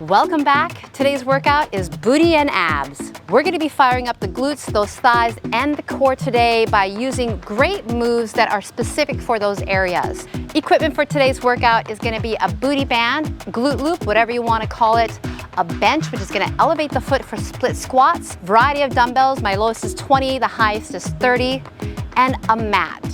Welcome back. Today's workout is booty and abs. We're going to be firing up the glutes, those thighs, and the core today by using great moves that are specific for those areas. Equipment for today's workout is going to be a booty band, glute loop, whatever you want to call it, a bench, which is going to elevate the foot for split squats, variety of dumbbells, my lowest is 20, the highest is 30, and a mat.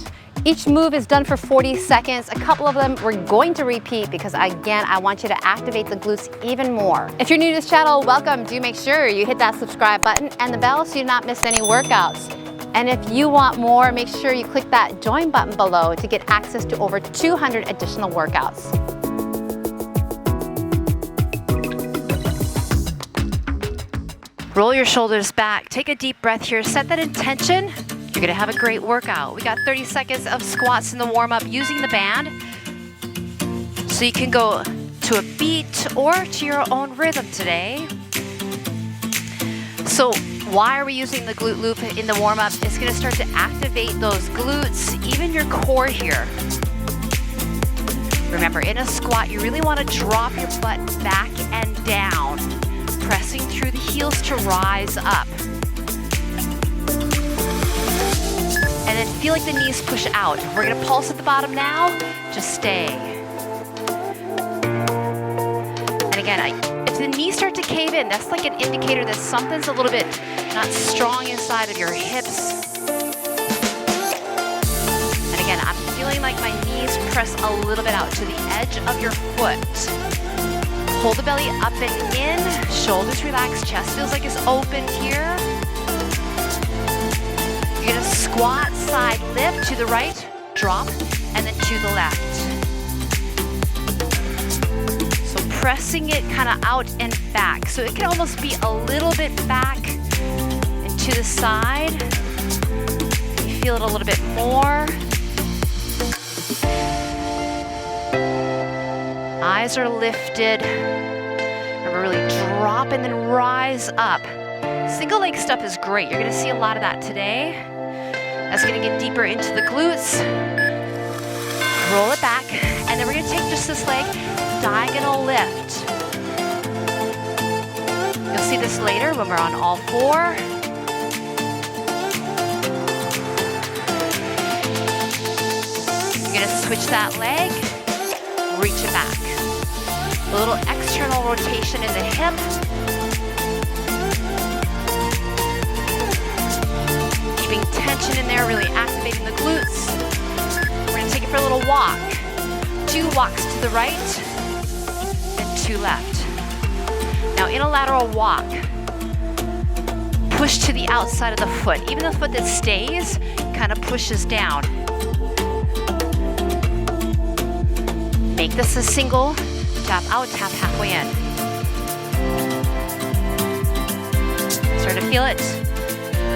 Each move is done for 40 seconds. A couple of them we're going to repeat because again, I want you to activate the glutes even more. If you're new to this channel, welcome. Do make sure you hit that subscribe button and the bell so you do not miss any workouts. And if you want more, make sure you click that join button below to get access to over 200 additional workouts. Roll your shoulders back, take a deep breath here, set that intention. You're gonna have a great workout. We got 30 seconds of squats in the warm-up using the band. So you can go to a beat or to your own rhythm today. So why are we using the glute loop in the warm-up? It's gonna start to activate those glutes, even your core here. Remember, in a squat, you really wanna drop your butt back and down, pressing through the heels to rise up. And then feel like the knees push out. We're gonna pulse at the bottom now, just stay. And again, if the knees start to cave in, that's like an indicator that something's a little bit not strong inside of your hips. And again, I'm feeling like my knees press a little bit out to the edge of your foot. Hold the belly up and in, shoulders relaxed, chest feels like it's open here. You're gonna squat, side lift to the right, drop, and then to the left. So pressing it kind of out and back. So it can almost be a little bit back and to the side. You feel it a little bit more. Eyes are lifted. Remember, really drop and then rise up. Single leg stuff is great. You're gonna see a lot of that today. That's gonna get deeper into the glutes. Roll it back, and then we're gonna take just this leg, diagonal lift. You'll see this later when we're on all four. You're gonna switch that leg, reach it back. A little external rotation in the hip. Keeping tension in there, really activating the glutes. We're gonna take it for a little walk. 2 walks to the right and 2 left. Now in a lateral walk, push to the outside of the foot. Even the foot that stays kind of pushes down. Make this a single, tap out, tap halfway in. Start to feel it.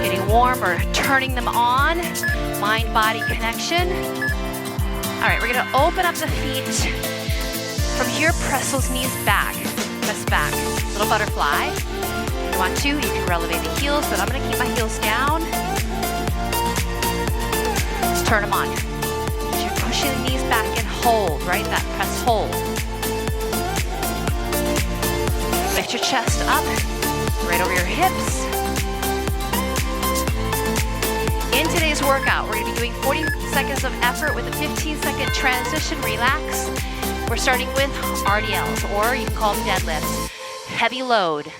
Getting warm or turning them on. Mind-body connection. All right, we're gonna open up the feet. From here, press those knees back. Press back. Little butterfly. If you want to, you can elevate the heels, but I'm gonna keep my heels down. Let's turn them on. So you're pushing the knees back and hold, right? That press hold. Lift your chest up, right over your hips. In today's workout, we're gonna be doing 40 seconds of effort with a 15-second transition, relax. We're starting with RDLs, or you can call them deadlifts. Heavy load.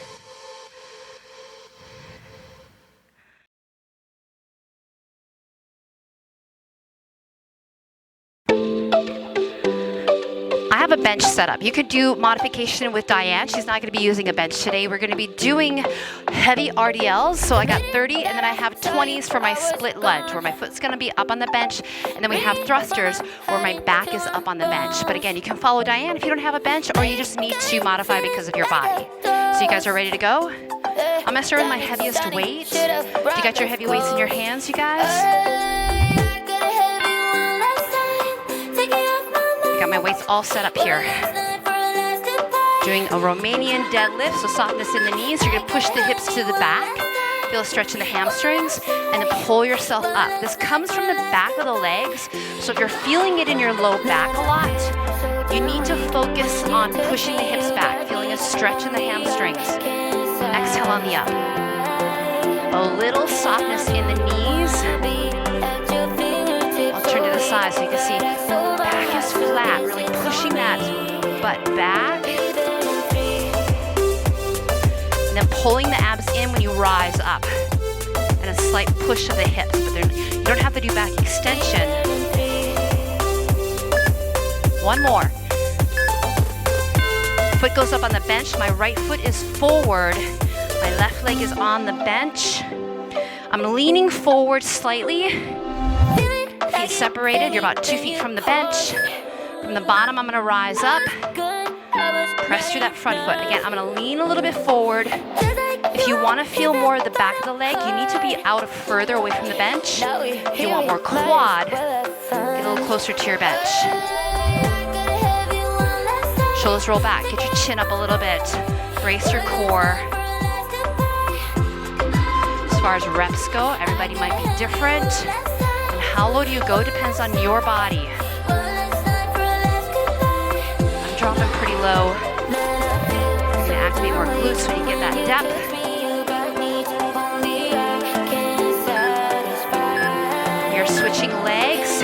I have a bench set up. You could do modification with Diane. She's not going to be using a bench today. We're going to be doing heavy RDLs. So I got 30 and then I have 20s for my split lunge where my foot's going to be up on the bench. And then we have thrusters where my back is up on the bench. But again, you can follow Diane if you don't have a bench or you just need to modify because of your body. So you guys are ready to go? I'm going to start with my heaviest weight. If you got your heavy weights in your hands, you guys. Got my weights all set up here. Doing a Romanian deadlift, so softness in the knees. You're gonna push the hips to the back. Feel a stretch in the hamstrings, and then pull yourself up. This comes from the back of the legs, so if you're feeling it in your low back a lot, You need to focus on pushing the hips back, feeling a stretch in the hamstrings. Exhale on the up. A little softness in the knees. I'll turn to the side so you can see back is flat, really pushing that butt back. And then pulling the abs in when you rise up. And a slight push of the hips, but you don't have to do back extension. One more. Foot goes up on the bench. My right foot is forward. My left leg is on the bench. I'm leaning forward slightly. Feet separated. You're about 2 feet from the bench. From the bottom, I'm gonna rise up. Press through that front foot. Again, I'm gonna lean a little bit forward. If you wanna feel more of the back of the leg, you need to be out further away from the bench. If you want more quad, get a little closer to your bench. Shoulders roll back. Get your chin up a little bit. Brace your core. As far as reps go, everybody might be different. And how low do you go depends on your body. I'm dropping pretty low. You're gonna activate more glutes so you get that depth. You're switching legs. I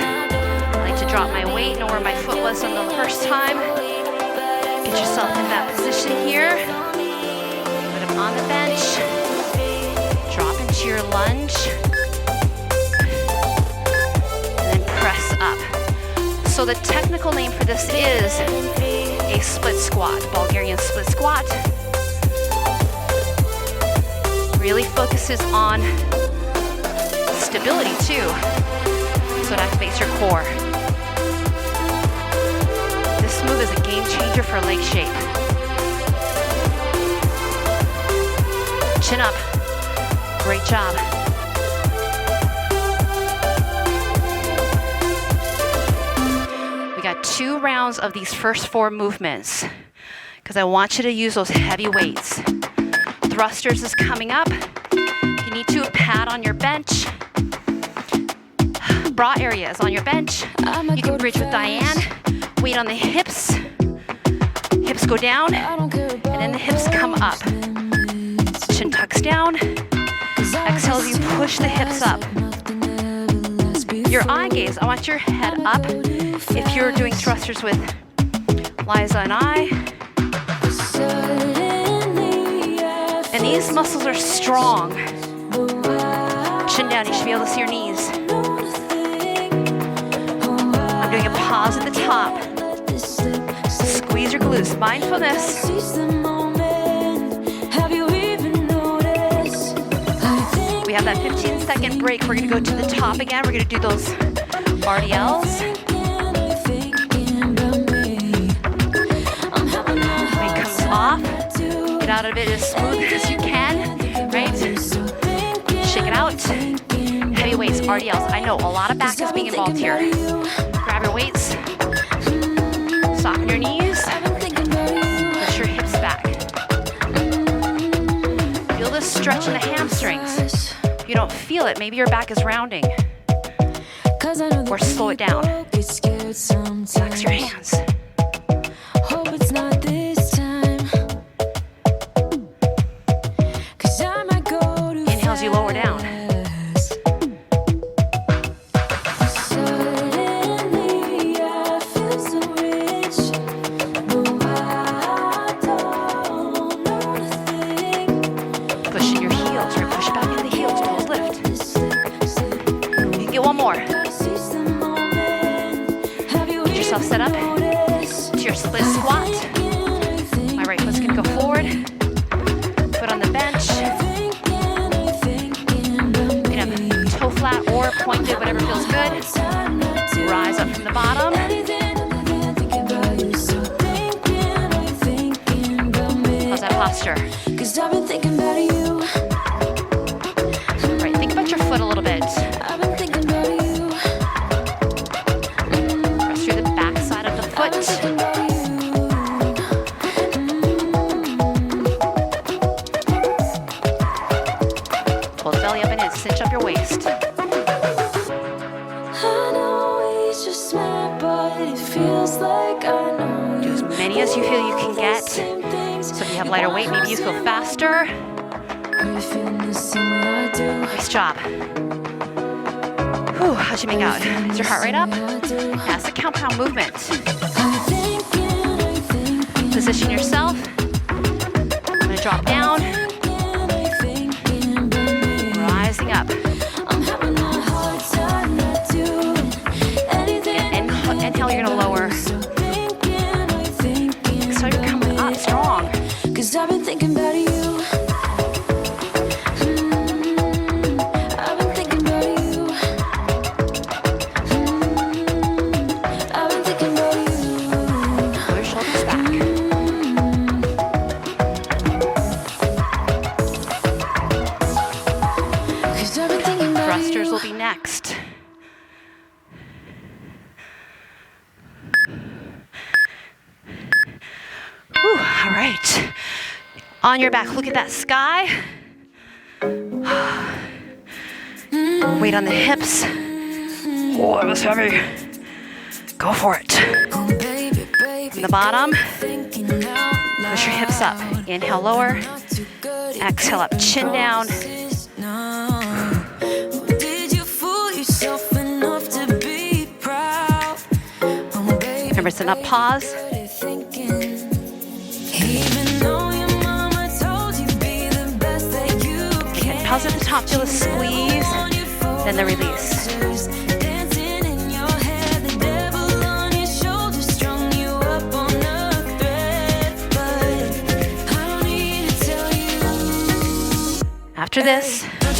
like to drop my weight, know where my foot was on the first time. Get yourself in that position here. Put them on the bench. Drop into your lunge. And then press up. So the technical name for this is a split squat, Bulgarian split squat. Really focuses on stability too. So it activates your core. This move is a game changer for leg shape. Chin up. Great job. We got 2 rounds of these first 4 movements because I want you to use those heavy weights. Thrusters is coming up. You need to pad on your bench. Bra area is on your bench. You can bridge with Diane. Weight on the hips. Hips go down, and then the hips come up. Chin tucks down. Exhale as you push the hips up. Your eye gaze, I want your head up. If you're doing thrusters with Liza and I. And these muscles are strong. Chin down, you should be able to see your knees. I'm doing a pause at the top. Squeeze your glutes. Mindfulness. We have that 15-second break. We're going to go to the top again. We're going to do those RDLs. When it comes off, get out of it as smooth as you can. Right? Shake it out. Heavy weights, RDLs. I know a lot of back is being involved here. Grab your weights. Soften your knees. Push your hips back. Feel the stretch in the hamstrings. If you don't feel it, maybe your back is rounding. Or slow it down. Flex your hands. Inhale as you lower down. Set up to your split squat. My right foot's gonna go forward. Foot on the bench. You can have toe flat or pointed, whatever feels good. Rise up from the bottom. How's that posture? All right, think about your foot a little bit. Pull the belly up and in, cinch up your waist. I know it's just mad, but it feels like I know. many as you feel you can get. So if you have lighter weight, maybe you feel faster. Nice job. Whew, how'd you make out? Is your heart rate up? Yeah, it's a compound movement. Position yourself. I'm gonna drop down. Rising up. Inhale, you're gonna lower. So you're coming up strong. 'Cause I've been thinking about you. I've been thinking about you. I've been thinking about you. Pull your shoulders back. Thrusters will be next. Whew, all right. On your back, look at that sky. Weight on the hips. Oh, that was heavy. Go for it. From the bottom, push your hips up. Inhale, lower. Exhale up, chin down. Remember, it's an up pause. Okay, pause at the top, feel a squeeze, then the release. After this, you're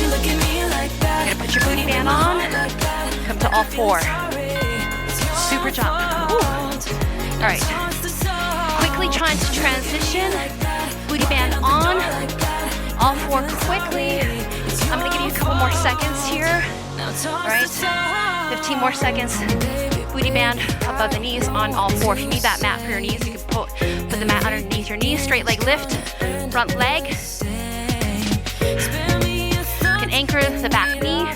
gonna put your booty band on, come to all four. Super jump. Woo. All right. Quickly trying to transition. Booty band on. All four quickly. I'm gonna give you a couple more seconds here. All right. 15 more seconds. Booty band above the knees on all four. If you need that mat for your knees, you can put the mat underneath your knees. Straight leg lift. Front leg. You can anchor the back knee.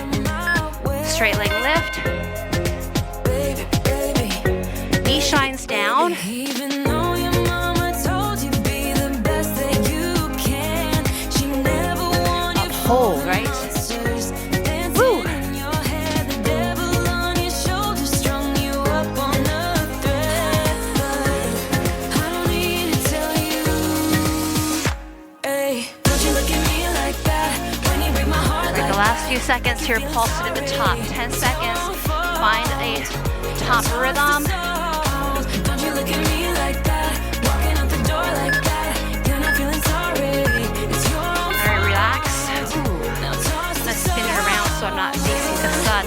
Straight leg lift. Knee shines down. Uphold, right? Woo! Like the last few seconds here, pulse it at the top. 10 seconds. Find a top rhythm. Look at me like that, walking out the door like that. You're not feeling sorry. It's your own fault. All right, relax. I'm gonna spin it around so I'm not facing the sun.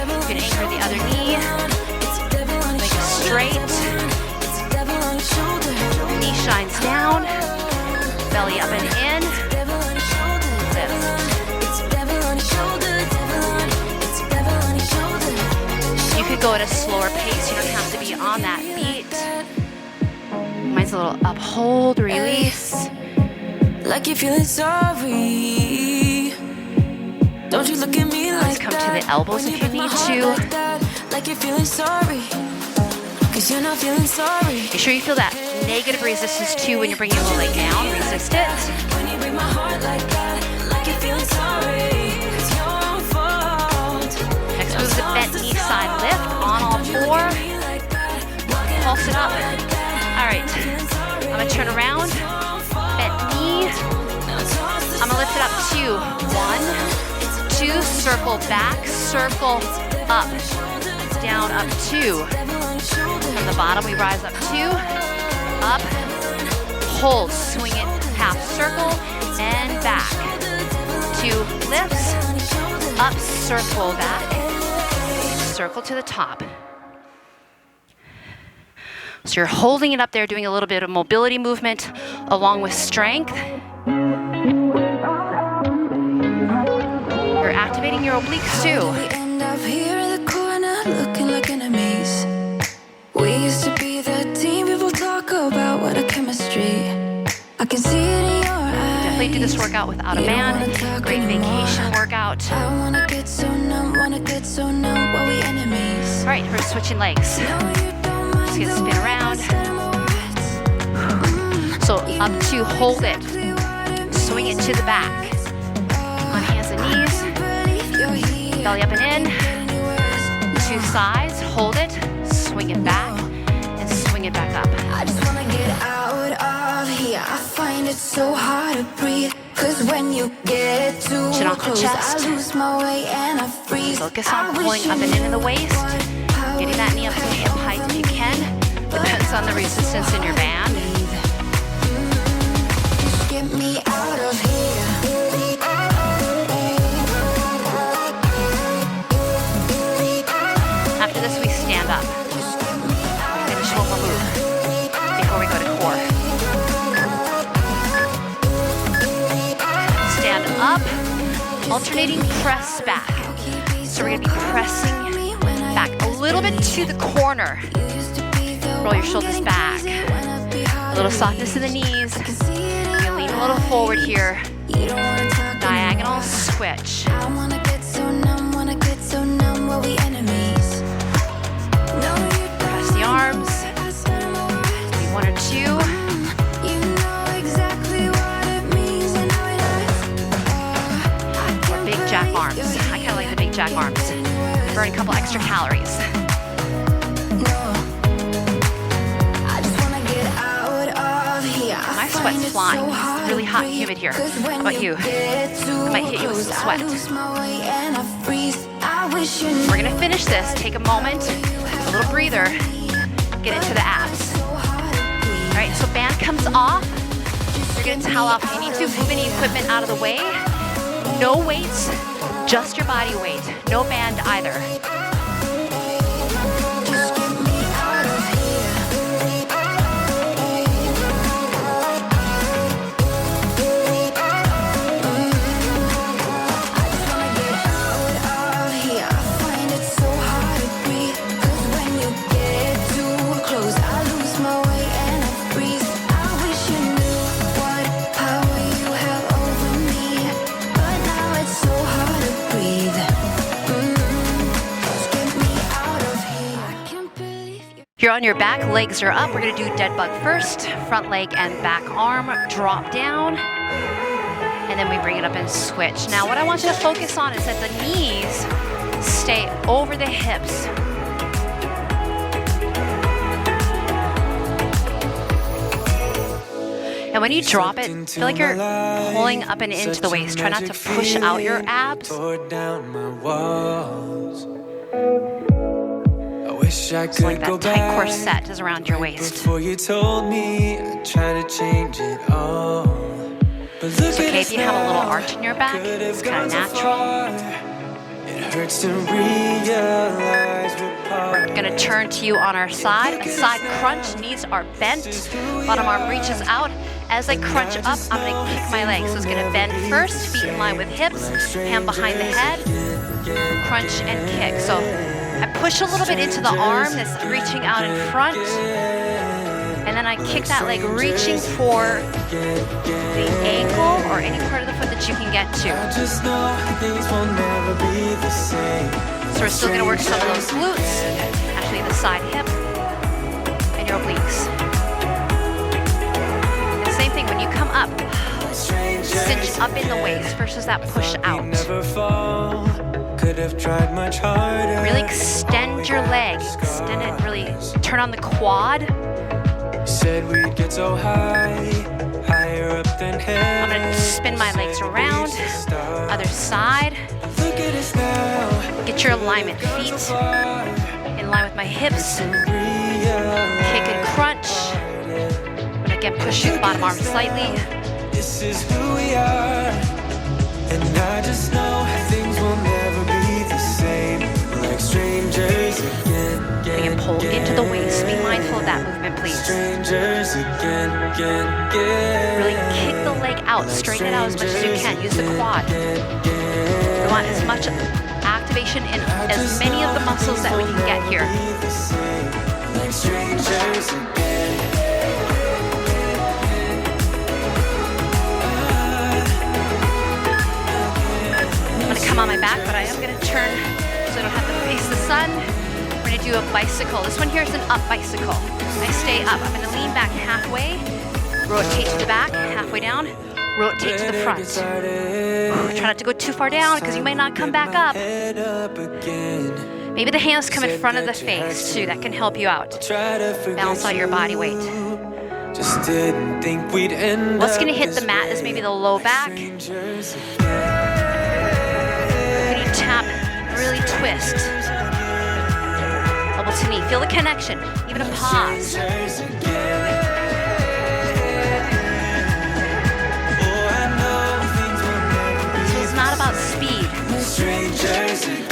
You can anchor the other knee. Make it straight. Knee shines down. Belly up and in. You could go at a slower pace. You don't have to be on that beat. Mine's a little uphold, release. Like you're feeling sorry. Don't you look at me like Let's come to the elbows if you need to. Like you're feeling sorry. 'Cause you're not feeling sorry. Make sure you feel that negative resistance too when you're bringing your leg down. Resist it. When you break my heart like that, like you're feeling sorry. It's your own fault. Next move is a bent knee side lift on all four. Pulse it up. All right. I'm gonna turn around. Bent knee. I'm gonna lift it up 2. 1, 2. Circle back. Circle up. Down, up 2. From the bottom, we rise up 2. Up. Hold. Swing it half circle and back. 2 lifts. Up, circle back. Circle to the top. So you're holding it up there, doing a little bit of mobility movement along with strength. You're activating your obliques too. We end up here in the corner looking like enemies. We used to be the team people talk about, what a chemistry. I can see it in your eyes. Definitely do this workout without a band. Great vacation workout. I wanna get so numb while we enemies. All right, we're switching legs. No, you don't mind Let's get a the spin around. words that I'm words. Up 2, hold it. Swing it to the back. On hands and knees. Belly up and in. 2 sides, hold it. Swing it back and swing it back up. I just wanna get out of here. I find it so hard to breathe. Cause when you get too Chin off the close, chest. I lose my way and I freeze. Focus on pulling up and in the waist. Getting that knee up to hip height if you can. Depends on the resistance in your band. Just get me out of here. After this, we stand up. Finish one more move before we go to core. Stand up, alternating press back. So we're gonna be pressing back a little bit to the corner. Roll your shoulders back. A little softness in the knees. You're gonna lean a little forward here. Diagonal switch. I wanna get so numb, while we enemies. Press the arms. Maybe 1 or 2. You know exactly what it means and how it hurts. Or big jack arms. I kind of like the big jack arms. Burn a couple extra calories. My sweat's flying. It's really hot and humid here. How about you? I might hit you with some sweat. We're gonna finish this. Take a moment, a little breather, get into the abs. All right, so band comes off. You're gonna towel off. If you need to, move any equipment out of the way. No weights, just your body weight. No band either. You're on your back, legs are up. We're gonna do dead bug first. Front leg and back arm drop down. And then we bring it up and switch. Now what I want you to focus on is that the knees stay over the hips. And when you drop it, feel like you're pulling up and into the waist. Try not to push out your abs. It's like that tight corset is around your waist. Before you told me, I try to change it all. It's okay if you have a little arch in your back. It's kind of natural. It hurts to realize We're gonna turn to you on our side. A side crunch, knees are bent. Bottom arm reaches out. As I crunch up, I'm gonna kick my legs. So it's gonna bend first, feet in line with hips, hand behind the head, crunch and kick. So I push a little bit into the arm that's reaching out in front, and then I kick that leg, reaching for the ankle or any part of the foot that you can get to. So we're still gonna work some of those glutes, actually the side hip, and your obliques. And same thing, when you come up, cinch up in the waist versus that push out. Could have tried much harder. Really extend your leg, extend it, really turn on the quad. Said we'd get so high, higher up than heaven. I'm gonna spin my legs around, other side. Look at us now. Get your alignment, feet in line with my hips. Kick and crunch. And again, push the bottom arm slightly. This is who we are. And I just know things will never be the same. Like strangers again. Bring and pull into the waist. Be mindful of that movement, please. Strangers again. Really kick the leg out. Straighten it out as much as you can. Use the quad. We want as much activation in as many of the muscles that we can get here. Like strangers again. Come on my back, but I am going to turn so I don't have to face the sun. We're going to do a bicycle. This one here is an up bicycle. I stay up. I'm going to lean back halfway, Rotate to the back, halfway down. Rotate to the front. Try not to go too far down because you might not come back up. Maybe the hands come in front of the face too. That can help you out. Balance out your body weight. Just didn't think we'd end What's up going to hit the this mat is maybe the low back. way. Can you tap, really twist? Elbow to knee. Feel the connection. Even a pause. So it's not about speed. Strangers again.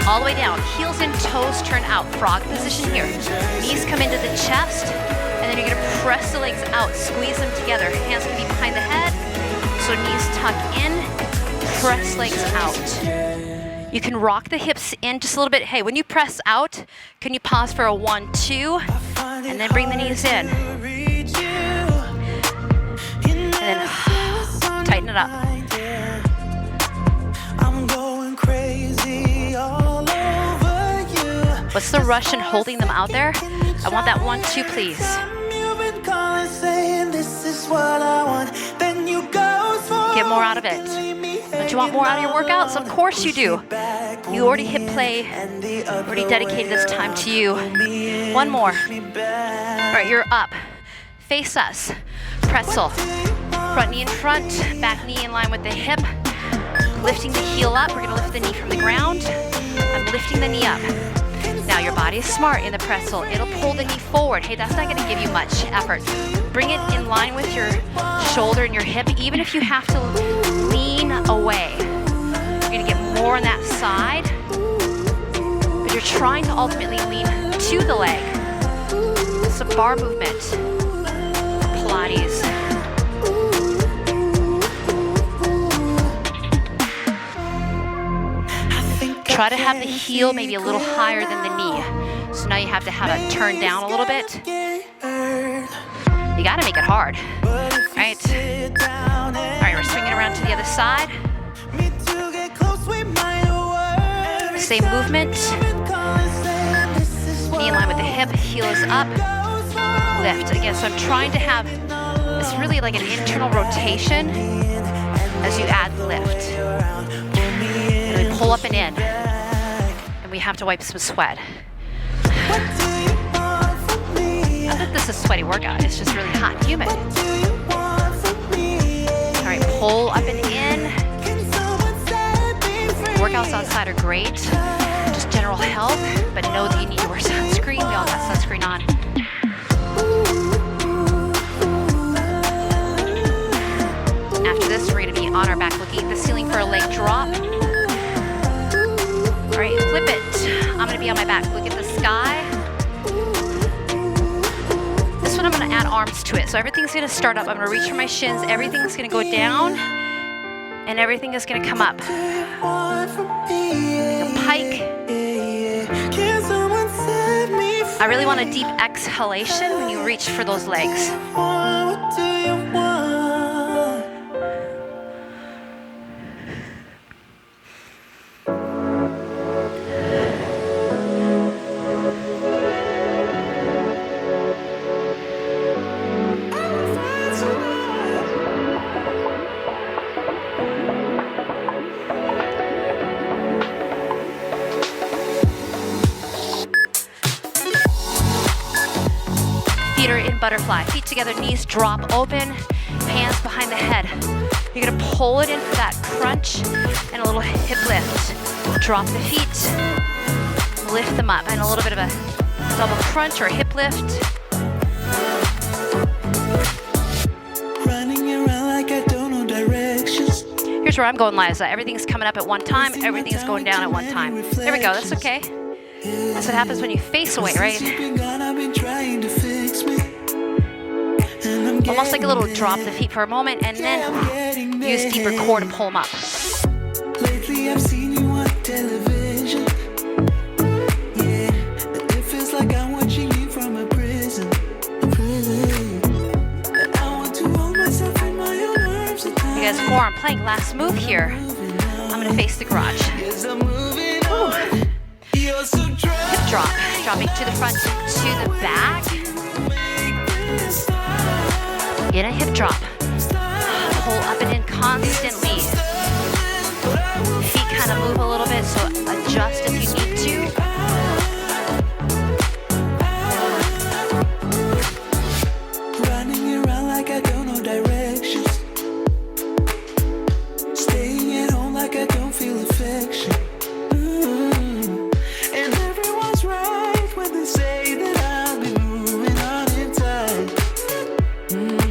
All the way down. Heels and toes turn out. Frog position here. Knees come into the chest. And then you're going to press the legs out. Squeeze them together. Hands can be behind the head. So knees tuck in. Press legs out. You can rock the hips in just a little bit. Hey, when you press out, can you pause for a 1, 2, and then bring the knees in. And then tighten it up. What's the rush in holding them out there? I want that 1, 2, please. Get more out of it. Don't you want more out of your workouts? Of course you do. You already hit play, already dedicated this time to you. One more. All right, you're up. Face us. Pretzel. Front knee in front, back knee in line with the hip. Lifting the heel up. We're gonna lift the knee from the ground. I'm lifting the knee up. Now your body is smart in the pretzel. It'll pull the knee forward. Hey, that's not gonna give you much effort. Bring it in line with your shoulder and your hip, even if you have to lean away. You're gonna get more on that side, but you're trying to ultimately lean to the leg. It's a bar movement. Pilates. Try to have the heel maybe a little higher than the knee. So now you have to have it turned down a little bit. You gotta make it hard. Right? Alright, we're swinging around to the other side. Same movement. Knee in line with the hip, heel is up. Lift. Again, so I'm trying to have, it's really like an internal rotation as you add lift. And we pull up and in. And we have to wipe some sweat. Not that this is a sweaty workout, it's just really hot and humid. All right, pull up and in. Workouts outside are great, just general health, but know that you need to wear sunscreen. We all got sunscreen on. After this, we're gonna be on our back looking at the ceiling for a leg drop. All right, flip it. I'm gonna be on my back. Look at the sky. This one I'm gonna add arms to it. So everything's gonna start up. I'm gonna reach for my shins. Everything's gonna go down, and everything is gonna come up. Like a pike. I really want a deep exhalation when you reach for those legs. Feet are in butterfly. Feet together, knees drop open, hands behind the head. You're gonna pull it in for that crunch and a little hip lift. Drop the feet, lift them up, and a little bit of a double crunch or hip lift. Running around like I don't know directions. Here's where I'm going, Liza. Everything's coming up at one time, everything's going down at one time. There we go, that's okay. That's what happens when you face away, right? Almost like a little drop the feet for a moment and then use deeper core to pull them up. Lately I've seen you on television. Yeah, it feels like I'm watching you from a prison. I want to hold myself in my own arms. You guys, forearm plank, last move here. I'm gonna face the garage. Yes, I'm moving on. You're so dry. Hip drop. dropping to the front, to the back. In a hip drop. Pull up and in constantly. Feet kind of move a little bit, so adjust if you need to. Running around like I don't know directions. Staying at home like I don't feel affection. And everyone's right when they say that I'll be moving on in time.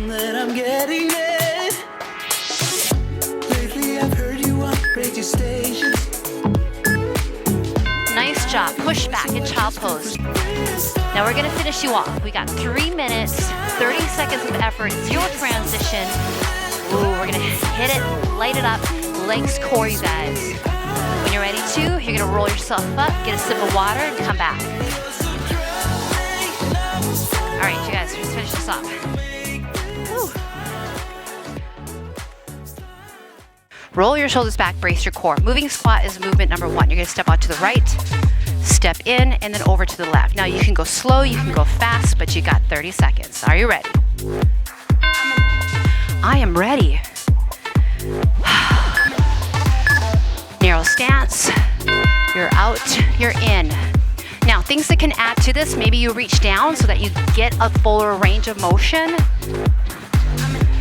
That I'm getting it. Lately I've heard you on radio stations. Nice job. Push back in child pose. Now we're gonna finish you off. We got 3 minutes, 30 seconds of effort, 0 transition. Ooh, we're gonna hit it, light it up, legs core, you guys. When you're ready to, you're gonna roll yourself up, get a sip of water, and come back. All right, you guys, let's finish this off. Woo. Roll your shoulders back, brace your core. Moving squat is movement number 1. You're gonna step out to the right, step in, and then over to the left. Now you can go slow, you can go fast, but you got 30 seconds. Are you ready? I am ready. Narrow stance. You're out, you're in. Now, things that can add to this, maybe you reach down so that you get a fuller range of motion.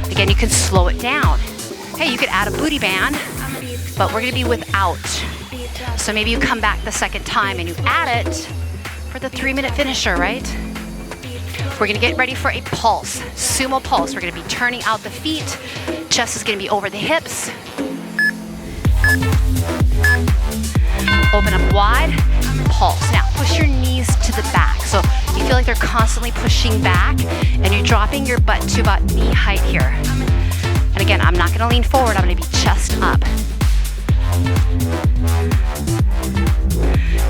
Again, you can slow it down. Hey, you could add a booty band, but we're gonna be without. So maybe you come back the second time and you add it for the 3-minute finisher, right? We're gonna get ready for a pulse, sumo pulse. We're gonna be turning out the feet. Chest is gonna be over the hips. Open up wide, pulse. Now push your knees to the back. So you feel like they're constantly pushing back and you're dropping your butt to about knee height here. And again, I'm not gonna lean forward, I'm gonna be chest up.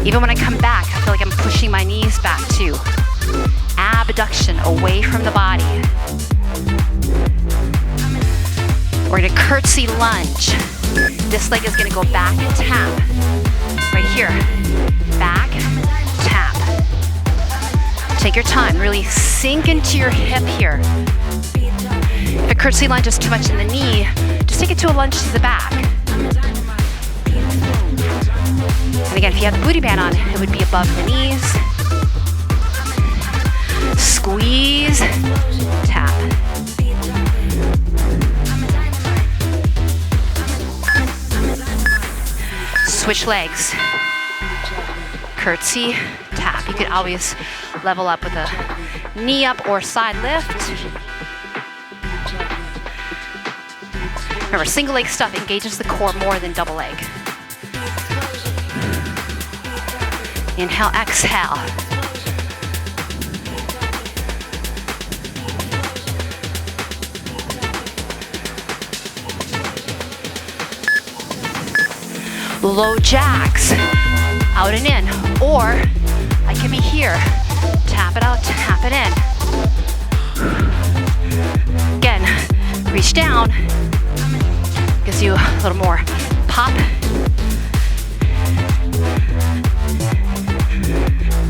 Even when I come back, I feel like I'm pushing my knees back too. Abduction away from the body. We're gonna curtsy lunge. This leg is gonna go back and tap. Right here, back, tap. Take your time, really sink into your hip here. If a curtsy lunge is too much in the knee, just take it to a lunge to the back. And again, if you have the booty band on, it would be above the knees. Squeeze, tap. Switch legs. Curtsy, tap. You could always level up with a knee up or side lift. Remember, single leg stuff engages the core more than double leg. Inhale, exhale. Low jacks, out and in, or I can be here, tap it out, tap it in. Again, reach down, gives you a little more pop.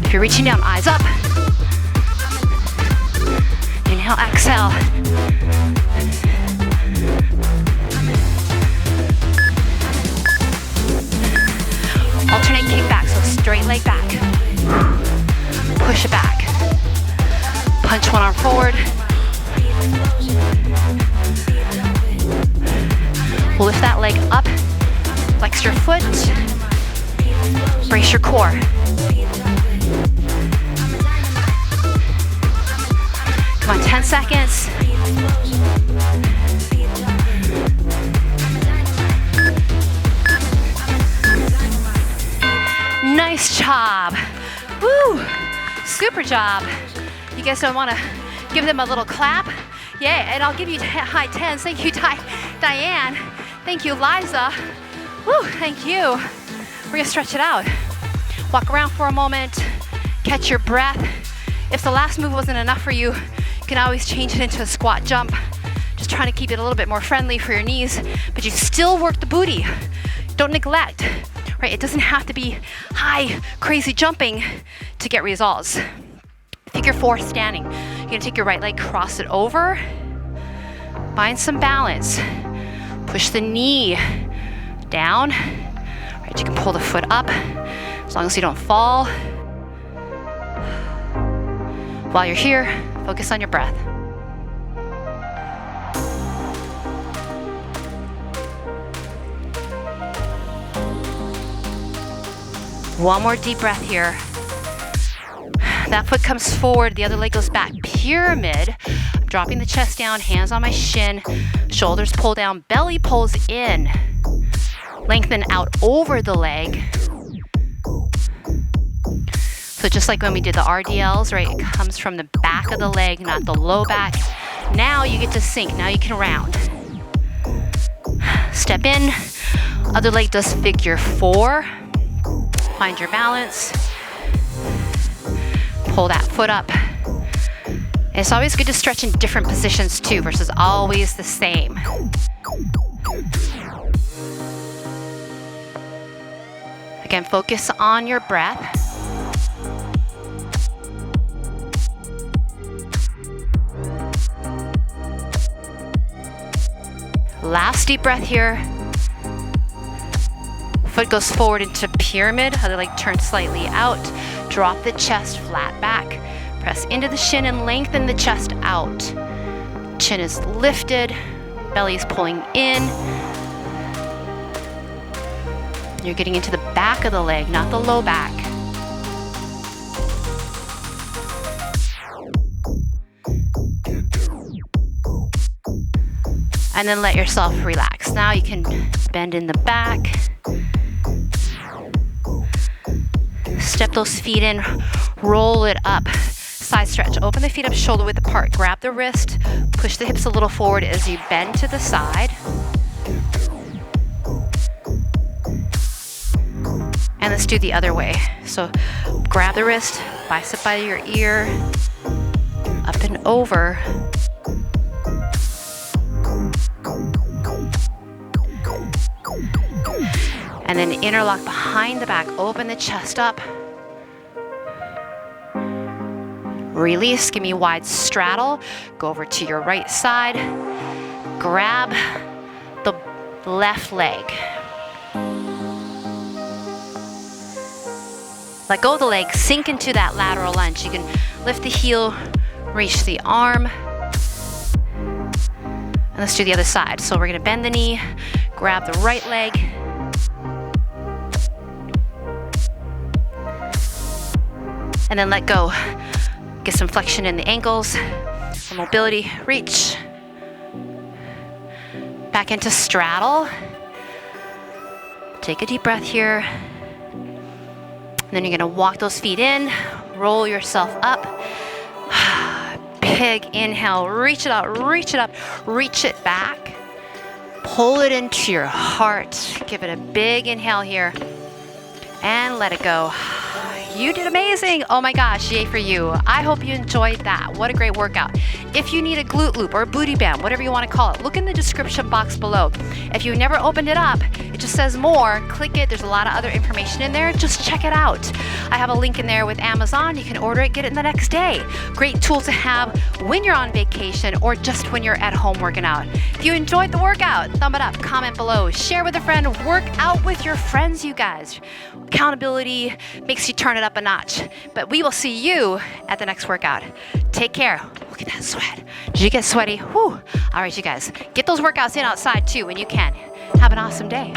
If you're reaching down, eyes up. Inhale, exhale. Alternate kick back, so straight leg back. Push it back. Punch one arm forward. Lift that leg up. Flex your foot. Brace your core. Come on, 10 seconds. Nice job. Woo! Super job. You guys don't want to give them a little clap? Yeah, and I'll give you high 10s. Thank you, Diane. Thank you, Liza. Woo, thank you. We're going to stretch it out. Walk around for a moment. Catch your breath. If the last move wasn't enough for you, you can always change it into a squat jump. Just trying to keep it a little bit more friendly for your knees, but you still work the booty. Don't neglect. right? It doesn't have to be high, crazy jumping to get results. Figure 4 standing. You're gonna take your right leg, cross it over, find some balance. Push the knee down. Right, you can pull the foot up as long as you don't fall. While you're here, focus on your breath. One more deep breath here. That foot comes forward, the other leg goes back. Pyramid. I'm dropping the chest down, hands on my shin, shoulders pull down, belly pulls in. Lengthen out over the leg. So just like when we did the RDLs, right? It comes from the back of the leg, not the low back. Now you get to sink, now you can round. Step in, other leg does figure 4. Find your balance. Pull that foot up. And it's always good to stretch in different positions too, versus always the same. Again, focus on your breath. Last deep breath here. Foot goes forward into pyramid, other leg turns slightly out. Drop the chest flat back. Press into the shin and lengthen the chest out. Chin is lifted, belly is pulling in. You're getting into the back of the leg, not the low back. And then let yourself relax. Now you can bend in the back. Step those feet in, roll it up. Side stretch, open the feet up shoulder width apart. Grab the wrist, push the hips a little forward as you bend to the side. And let's do the other way. So grab the wrist, bicep by your ear, up and over. And then interlock behind the back, open the chest up. Release, give me a wide straddle. Go over to your right side. Grab the left leg. Let go of the leg, sink into that lateral lunge. You can lift the heel, reach the arm. And let's do the other side. So we're gonna bend the knee, grab the right leg. And then let go. Get some flexion in the ankles, some mobility, reach. Back into straddle. Take a deep breath here. And then you're gonna walk those feet in, roll yourself up. Big inhale, reach it out, reach it up, reach it back. Pull it into your heart. Give it a big inhale here. And let it go. You did amazing. Oh my gosh, yay for you. I hope you enjoyed that. What a great workout. If you need a glute loop or a booty band, whatever you want to call it, look in the description box below. If you never opened it up, it just says more, click it. There's a lot of other information in there. Just check it out. I have a link in there with Amazon. You can order it, get it the next day. Great tool to have when you're on vacation or just when you're at home working out. If you enjoyed the workout, thumb it up, comment below, share with a friend, work out with your friends, you guys. Accountability makes you turn it up a notch. But we will see you at the next workout. Take care. Look at that sweat. Did you get sweaty? Whew. All right, you guys, get those workouts in outside too when you can. Have an awesome day.